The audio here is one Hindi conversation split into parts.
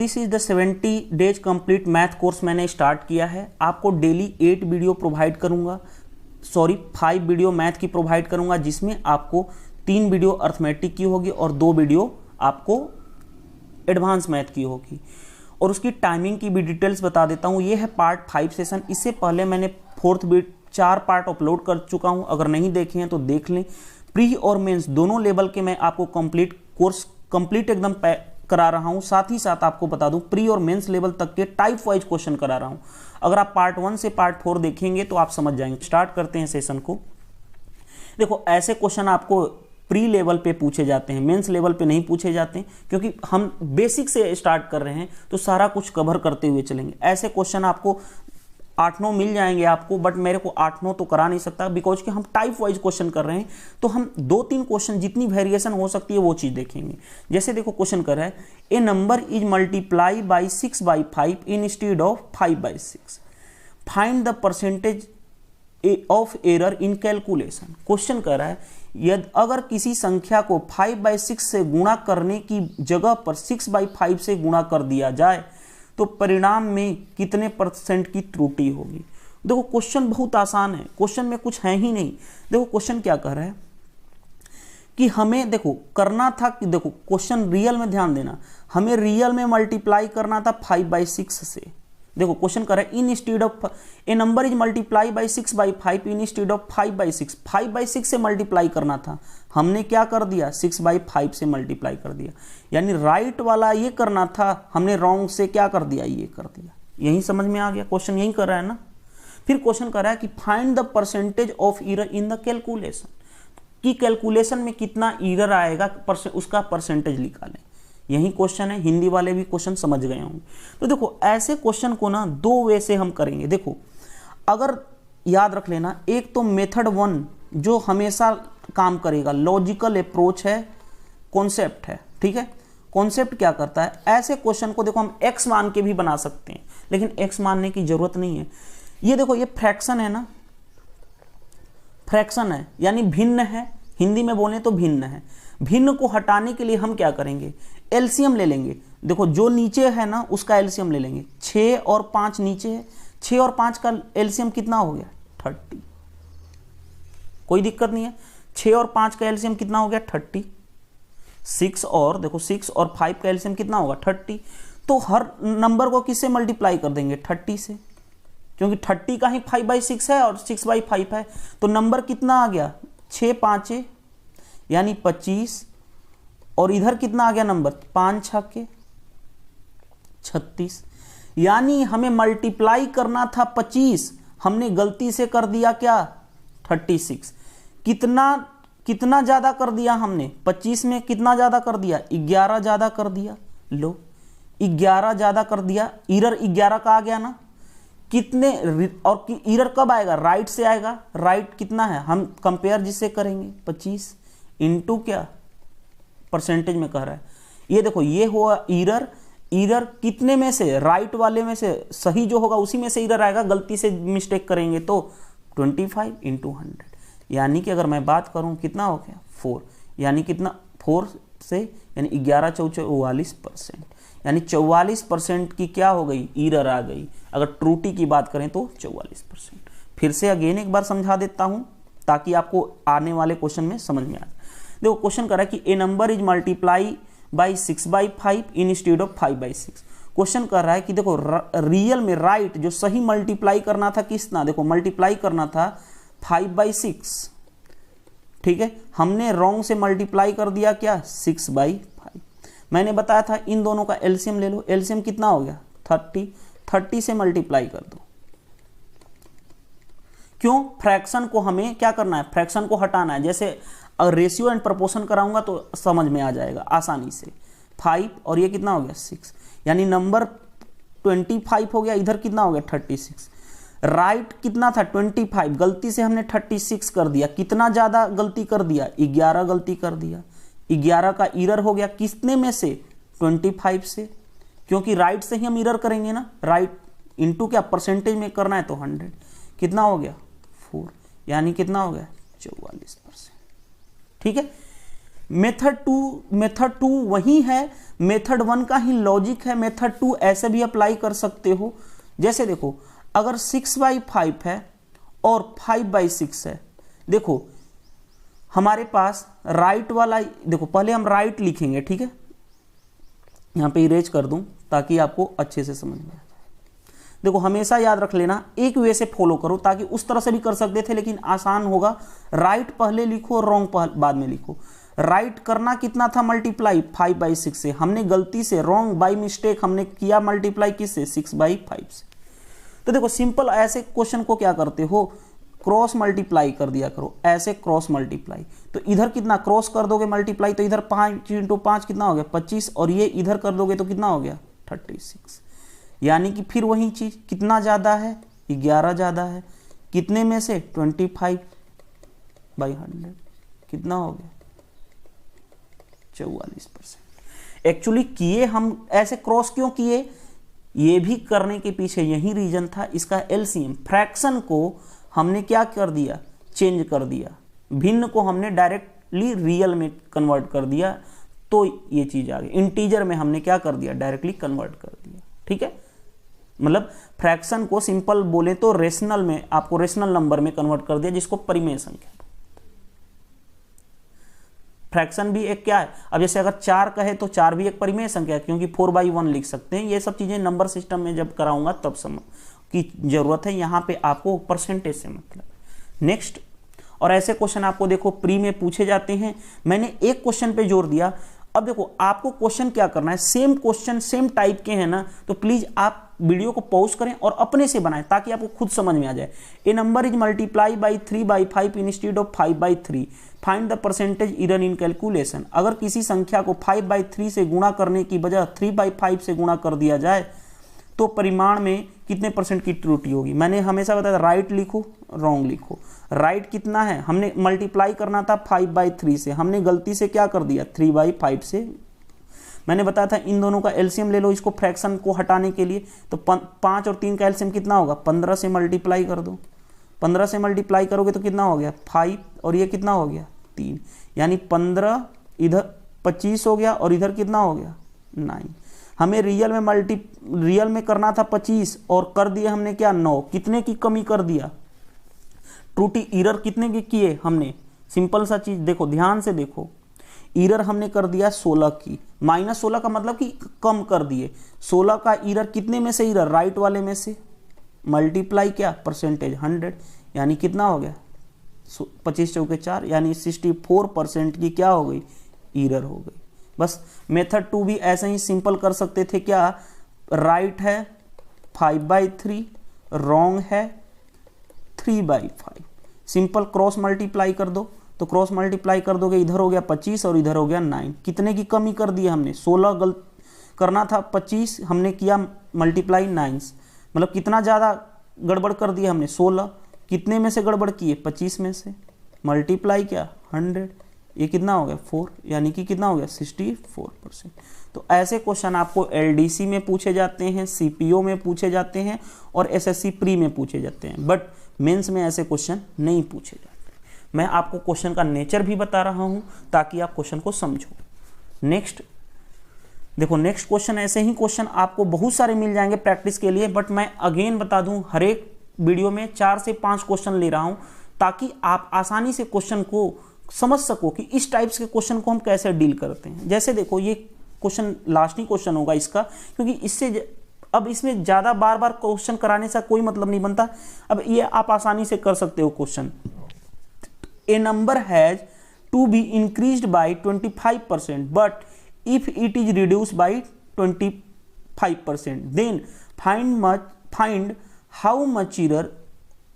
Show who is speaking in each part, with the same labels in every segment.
Speaker 1: This is the 70 days complete math course मैंने स्टार्ट किया है। आपको डेली 8 वीडियो प्रोवाइड करूंगा, 5 वीडियो मैथ की प्रोवाइड करूंगा, जिसमें आपको 3 वीडियो अर्थमेटिक की होगी और 2 वीडियो आपको एडवांस मैथ की होगी। और उसकी टाइमिंग की भी डिटेल्स बता देता हूँ। ये है पार्ट 5 सेशन। इससे पहले मैंने 4 पार्ट अपलोड कर चुका हूँ, अगर नहीं देखे हैं तो देख लें। प्री और मेंस दोनों लेवल के मैं आपको कंप्लीट एकदम करा रहा हूं। साथ ही साथ आपको बता दूं, प्री और मेंस लेवल तक के टाइप वाइज क्वेश्चन करा रहा हूं। अगर आप पार्ट 1 से पार्ट 4 देखेंगे तो आप समझ जाएंगे। स्टार्ट करते हैं सेशन को। देखो, ऐसे क्वेश्चन आपको प्री लेवल पे पूछे जाते हैं, मेंस लेवल पे नहीं पूछे जाते हैं, क्योंकि हम बेसिक से स्टार्ट कर रहे हैं तो सारा कुछ कवर करते हुए चलेंगे। ऐसे क्वेश्चन आपको 8-9 मिल जाएंगे आपको, बट मेरे को 8-9 तो करा नहीं सकता, बिकॉज कि हम टाइप वाइज क्वेश्चन कर रहे हैं। तो हम 2-3 क्वेश्चन जितनी वेरिएशन हो सकती है वो चीज देखेंगे। जैसे देखो, क्वेश्चन कर रहा है, a number is multiply by 6/5 instead of 5/6, find the percentage of error in calculation. Question कर रहा है, यदि अगर किसी संख्या को 5/6 से गुणा करने की जगह पर 6/5 से गुणा कर दिया जाए तो परिणाम में कितने % की त्रुटि होगी। देखो, क्वेश्चन बहुत आसान है, क्वेश्चन में कुछ है ही नहीं। देखो, क्वेश्चन क्या कर रहा है कि हमें देखो करना था कि देखो क्वेश्चन रियल में ध्यान देना, हमें रियल में मल्टीप्लाई करना था 5/6 से। देखो, क्वेश्चन कर रहा है, instead of a number is multiply by 6/5 instead of 5/6। 5/6 से मल्टीप्लाई करना था, हमने क्या कर दिया, 6/5 से मल्टीप्लाई कर दिया। यानी राइट वाला ये करना था, हमने रॉन्ग से क्या कर दिया, ये कर दिया। यही समझ में आ गया, क्वेश्चन यही कर रहा है ना। फिर क्वेश्चन कर रहा है कि find the percentage of error in the calculation, कि कैलकुलेशन में कितना एरर आएगा उसका परसेंटेज निकालें। यही क्वेश्चन है, हिंदी वाले भी क्वेश्चन समझ गए होंगे। तो देखो, ऐसे क्वेश्चन को ना 2 वे से हम करेंगे। देखो, अगर याद रख लेना, एक तो मेथड 1 जो हमेशा काम करेगा, लॉजिकल अप्रोच है, कॉन्सेप्ट है, ठीक है। कॉन्सेप्ट क्या करता है, ऐसे क्वेश्चन को देखो हम x मान के भी बना सकते हैं, लेकिन x मानने की जरूरत नहीं है। ये देखो, ये फ्रैक्शन है ना, फ्रैक्शन है यानी भिन्न है, हिंदी में बोले तो भिन्न है। भिन्न को हटाने के लिए हम क्या करेंगे, एलसीएम ले लेंगे। देखो, जो नीचे है ना उसका एलसीएम ले लेंगे। 6 और 5 नीचे है, 6 और 5 का एलसीएम कितना हो गया, 30। कोई दिक्कत नहीं है, 6 और 5 का एलसीएम कितना हो गया, 30। 6 और 5 का एलसीएम कितना होगा, 30। तो हर नंबर को किससे मल्टीप्लाई कर देंगे, 30 से, क्योंकि 30 का ही 5/6 है और 6/5 है। तो नंबर कितना आ गया, 6×5 यानी 25, और इधर कितना आ गया नंबर, 5×6 36। यानी हमें मल्टीप्लाई करना था 25, हमने गलती से कर दिया क्या, 36। कितना ज्यादा कर दिया हमने, 25 में कितना ज्यादा कर दिया, 11 ज्यादा कर दिया। लो, 11 ज्यादा कर दिया, एरर 11 का आ गया ना। कितने, और एरर कब आएगा, राइट से आएगा। राइट कितना है, हम कंपेयर जिससे करेंगे, 25 इंटू क्या, परसेंटेज में कह रहा है। ये देखो, ये हुआ एरर। एरर कितने में से, राइट वाले में से, सही जो होगा उसी में से एरर आएगा। गलती से मिस्टेक करेंगे तो 25 इंटू 100, यानी कि अगर मैं बात करूं कितना हो गया, 4। यानी कितना, 4 से यानी 11 × 4 44%, यानी 44% की क्या हो गई, एरर आ गई। अगर त्रुटि की बात करें तो 44%। फिर से अगेन एक बार समझा देता हूं ताकि आपको आने वाले क्वेश्चन में समझ में आ जाए। देखो, क्वेश्चन कर रहा है कि a number is multiply by 6/5 instead of 5/6। Question कर रहा है कि देखो, रियल में राइट जो सही मल्टीप्लाई करना था कितना, देखो मल्टीप्लाई करना था 5/6, ठीक है। हमने रॉन्ग से मल्टीप्लाई कर दिया क्या, 6/5। मैंने बताया था इन दोनों का एलसीएम ले लो। एलसीएम कितना हो गया, 30 से मल्टीप्लाई कर दो। क्यों, फ्रैक्शन को हमें क्या करना है, फ्रैक्शन को हटाना है। जैसे अगर रेशियो एंड प्रोपोर्शन कराऊंगा तो समझ में आ जाएगा आसानी से। 5 और ये कितना हो गया, 6, यानी नंबर 25 हो गया, इधर कितना हो गया, 36। राइट कितना था, 25, गलती से हमने 36 कर दिया। कितना ज्यादा गलती कर दिया, 11 गलती कर दिया। 11 का एरर हो गया किसने में से, 25 से, क्योंकि राइट से ही हम एरर करेंगे ना। राइट इंटू क्या, परसेंटेज में करना है तो 100, कितना हो गया, 4, यानी कितना हो गया, 44%, ठीक है। मेथड टू वही है, मेथड 1 का ही लॉजिक है, मेथड 2 ऐसे भी अप्लाई कर सकते हो। जैसे देखो अगर 6/5 है और 5/6 है, देखो हमारे पास राइट वाला, देखो पहले हम राइट लिखेंगे, ठीक है, यहां पे इरेज कर दूं ताकि आपको अच्छे से समझ में आए। देखो हमेशा याद रख लेना, एक वे से फॉलो करो, ताकि उस तरह से भी कर सकते थे लेकिन आसान होगा। राइट पहले लिखो, रॉन्ग बाद में लिखो। राइट करना कितना था मल्टीप्लाई 5/6 से, हमने गलती से रॉन्ग बाय मिस्टेक हमने किया मल्टीप्लाई किससे 6/5 से। तो देखो सिंपल ऐसे क्वेश्चन को क्या करते हो, क्रॉस मल्टीप्लाई कर दिया करो, ऐसे क्रॉस मल्टीप्लाई। तो इधर कितना क्रॉस कर दोगे मल्टीप्लाई, तो इधर 5 × 5 कितना हो गया 25, और ये इधर कर दोगे तो कितना हो गया 36। यानी कि फिर वही चीज, कितना ज्यादा है 11 ज्यादा है, कितने में से 25/100 कितना हो गया 44%। एक्चुअली किए हम ऐसे क्रॉस क्यों किए, ये भी करने के पीछे यही रीजन था, इसका एलसीएम फ्रैक्शन को हमने क्या कर दिया, चेंज कर दिया, भिन्न को हमने डायरेक्टली रियल में कन्वर्ट कर दिया, तो ये चीज आ गई। इंटीजर में हमने क्या कर दिया, डायरेक्टली कन्वर्ट कर दिया, ठीक है। मतलब फ्रैक्शन को सिंपल बोले तो रेशनल में, आपको रेशनल नंबर में कन्वर्ट कर दिया, जिसको परिमेय संख्या। फ्रैक्शन भी एक क्या है, अब जैसे अगर 4 कहे तो 4 भी एक परिमेय संख्या है, क्योंकि 4/1 लिख सकते हैं। ये सब चीजें नंबर सिस्टम में जब कराऊंगा तब समझ की जरूरत है, यहाँ पे आपको परसेंटेज से मतलब। नेक्स्ट, और ऐसे क्वेश्चन आपको देखो प्री में पूछे जाते हैं। मैंने एक क्वेश्चन पे जोर दिया, अब देखो आपको क्वेश्चन क्या करना है, सेम क्वेश्चन सेम टाइप के हैं ना, तो प्लीज आप वीडियो को पॉज करें और अपने से बनाएं ताकि आपको खुद समझ में आ जाए। A number is multiply by 3/5 instead of 5/3, find the percentage error in calculation. अगर किसी संख्या को 5/3 से गुणा करने की बजाय 3/5 से गुणा कर दिया जाए तो परिमाण में कितने % की त्रुटि होगी। मैंने हमेशा बताया राइट लिखो, रॉन्ग लिखो। राइट कितना है, हमने मल्टीप्लाई करना था 5/3 से, हमने गलती से क्या कर दिया 3/5 से। मैंने बताया था इन दोनों का एलसीएम ले लो, इसको फ्रैक्शन को हटाने के लिए, तो 5 और 3 का एलसीएम कितना होगा 15 से मल्टीप्लाई कर दो। 15 से मल्टीप्लाई करोगे तो कितना हो गया 5, और ये कितना हो गया 3, यानी 15, इधर 25 हो गया, और इधर कितना हो गया 9। हमें रियल में करना था 25 और कर दिए हमने क्या 9, कितने की कमी कर दिया, त्रुटि एरर कितने की किए हमने, सिंपल सा चीज देखो, ध्यान से देखो, एरर हमने कर दिया 16 की, -16 का मतलब कि कम कर दिए। 16 का एरर कितने में से, एरर राइट वाले में से, मल्टीप्लाई क्या परसेंटेज 100, यानी कितना हो गया 25 × 4, यानी 64% की क्या हो गई एरर हो गई। बस मेथड 2 भी ऐसे ही सिंपल कर सकते थे, क्या राइट है 5/3, रॉन्ग है 3/5, सिंपल क्रॉस मल्टीप्लाई कर दो, तो क्रॉस मल्टीप्लाई कर दोगे, इधर हो गया 25 और इधर हो गया 9, कितने की कमी कर दी हमने 16 गलत करना था 25, हमने किया मल्टीप्लाई 9, मतलब कितना ज़्यादा गड़बड़ कर दिया हमने 16, कितने में से गड़बड़ किए 25 में से, मल्टीप्लाई क्या 100, ये कितना हो गया 4, यानी कि कितना हो गया 64%। तो ऐसे क्वेश्चन आपको एलडीसी में पूछे जाते हैं, सीपीओ में पूछे जाते हैं और एसएससी प्री में पूछे जाते हैं, बट मेंस में ऐसे क्वेश्चन नहीं पूछे जाते। मैं आपको क्वेश्चन का नेचर भी बता रहा हूं ताकि आप क्वेश्चन को समझो। नेक्स्ट देखो, नेक्स्ट क्वेश्चन, ऐसे ही क्वेश्चन आपको बहुत सारे मिल जाएंगे प्रैक्टिस के लिए, बट मैं अगेन बता दूं हर एक वीडियो में 4 से 5 क्वेश्चन ले रहा हूं ताकि आप आसानी से क्वेश्चन को समझ सको कि इस टाइप्स के क्वेश्चन को हम कैसे डील करते हैं। जैसे देखो, ये क्वेश्चन लास्ट ही क्वेश्चन होगा इसका, क्योंकि इससे अब इसमें ज्यादा बार बार क्वेश्चन कराने से कोई मतलब नहीं बनता। अब ये आप आसानी से कर सकते हो question. A number has to be increased by 25%, but if it is reduced by 25%, then find how much error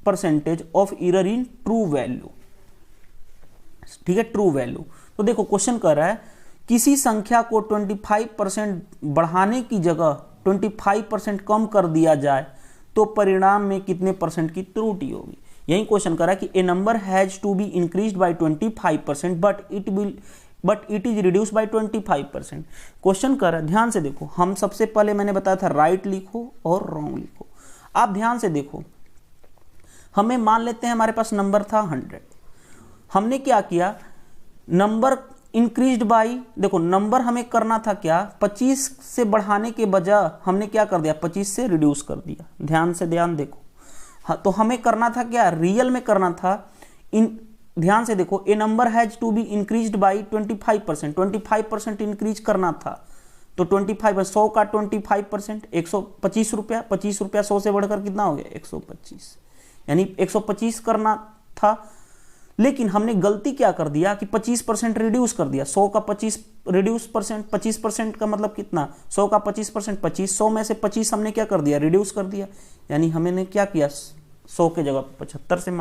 Speaker 1: percentage of error in true value। ठीक है, ट्रू वैल्यू। तो देखो क्वेश्चन कर रहा है किसी संख्या को 25% बढ़ाने की जगह 25% कम कर दिया जाए तो परिणाम में कितने % की त्रुटि होगी। यही क्वेश्चन कर रहा है कि a number has to be increased by 25% but it is reduced by 25%। Question कर रहा है, ध्यान से देखो, हम सबसे पहले मैंने बताया था राइट लिखो और रॉन्ग लिखो। आप ध्यान से देखो, हमें मान लेते हैं हमारे पास नंबर था 100, हमने क्या किया, नंबर इंक्रीज्ड बाई, देखो नंबर हमें करना था क्या, 25 से बढ़ाने के बजाय हमने क्या कर दिया, 25 से रिड्यूस कर दिया। ध्यान देखो, हाँ, तो हमें करना था क्या, रियल में करना था। ध्यान से देखो, a number has to be increased by 25%, 25% increase करना था। तो 25, 100 का 25%, 125 रुपया, 25 रुपया 100 से बढ़कर कितना हो गया, 125, यानी 125 करना था। लेकिन हमने गलती क्या कर दिया कि 25% रिड्यूस कर दिया। 100 का 25 रिड्यूस परसेंट, 25% का मतलब कितना, 100 का 25%, 25, 100 में से 25 हमने क्या कर दिया, रिड्यूस कर दिया। यानी हमने क्या किया, 100 के जगह 75 से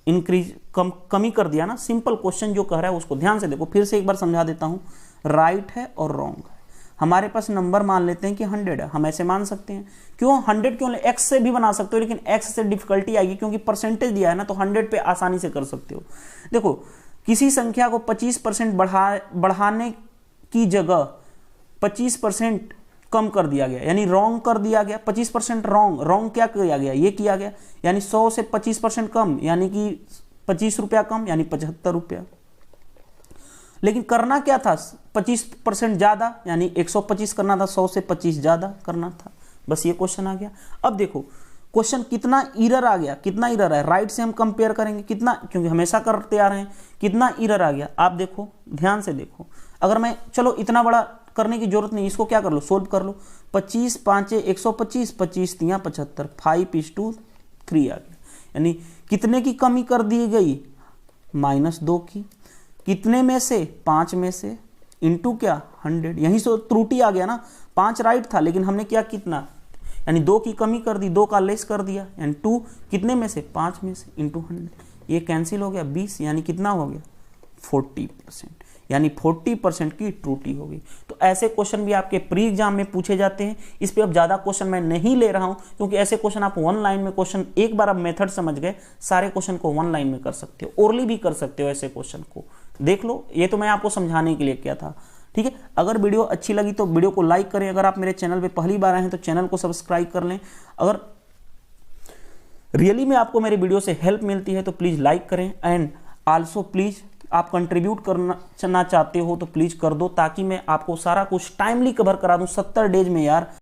Speaker 1: इंक्रीज कमी कर दिया ना। सिंपल क्वेश्चन जो कह रहा है उसको ध्यान से देखो, फिर से एक बार समझा देता हूं। राइट है और रॉन्ग है। हमारे पास नंबर मान लेते हैं कि 100 है, हम ऐसे मान सकते हैं। क्यों 100 क्यों, एक्स से भी बना सकते हो, लेकिन एक्स से डिफिकल्टी आएगी क्योंकि परसेंटेज दिया है ना, तो 100 पे आसानी से कर सकते हो। देखो किसी संख्या को 25% बढ़ाने की जगह 25% कम कर दिया गया, यानी रॉन्ग कर दिया गया। 25% रॉन्ग क्या किया गया, ये किया गया, यानी 100 से 25% कम, यानी कि 25 रुपया कम, यानी 75 रुपया। लेकिन करना क्या था, 25% ज्यादा, यानी 125 करना था, 100 से 25 ज्यादा करना था। बस ये क्वेश्चन आ गया। अब देखो क्वेश्चन कितना एरर आ गया, कितना एरर है, राइट से हम कंपेयर करेंगे कितना, क्योंकि हमेशा करते आ रहे हैं, कितना एरर आ गया। आप देखो ध्यान से देखो, अगर मैं, चलो इतना बड़ा करने की जरूरत नहीं, इसको क्या कर लो, सोल्व कर लो। 25 5 125, 25 3 75, 5:3 आ गया। यानी कितने की कमी कर दी गई, -2 की। कितने में से, 5 में से, इंटू क्या, 100। यहीं से त्रुटि आ गया ना, 5 राइट था लेकिन हमने क्या, कितना, यानी 2 की कमी कर दी, 2 का लेस कर दिया, यानी 2 कितने में से, 5 में से, इंटू 100। ये कैंसिल हो गया, 20, यानी कितना हो गया, 40%, यानी 40% की त्रुटि होगी। तो ऐसे क्वेश्चन भी आपके प्री एग्जाम में पूछे जाते हैं। इस पे अब ज्यादा क्वेश्चन मैं नहीं ले रहा हूं, क्योंकि ऐसे क्वेश्चन आप 1 लाइन में क्वेश्चन, एक बार आप मेथड समझ गए, सारे क्वेश्चन को 1 लाइन में कर सकते हो, ओरली भी कर सकते हो। ऐसे क्वेश्चन को देख लो, ये तो मैं आपको समझाने के लिए किया था, ठीक है। अगर वीडियो अच्छी लगी तो वीडियो को लाइक करें। अगर आप मेरे चैनल पे पहली बार आए हैं तो चैनल को सब्सक्राइब कर लें। अगर रियली में आपको मेरे वीडियो से हेल्प मिलती है तो प्लीज लाइक करें। एंड आल्सो प्लीज आप कंट्रीब्यूट करना चाहते हो तो प्लीज कर दो, ताकि मैं आपको सारा कुछ टाइमली कवर करा दूं 70 डेज में यार।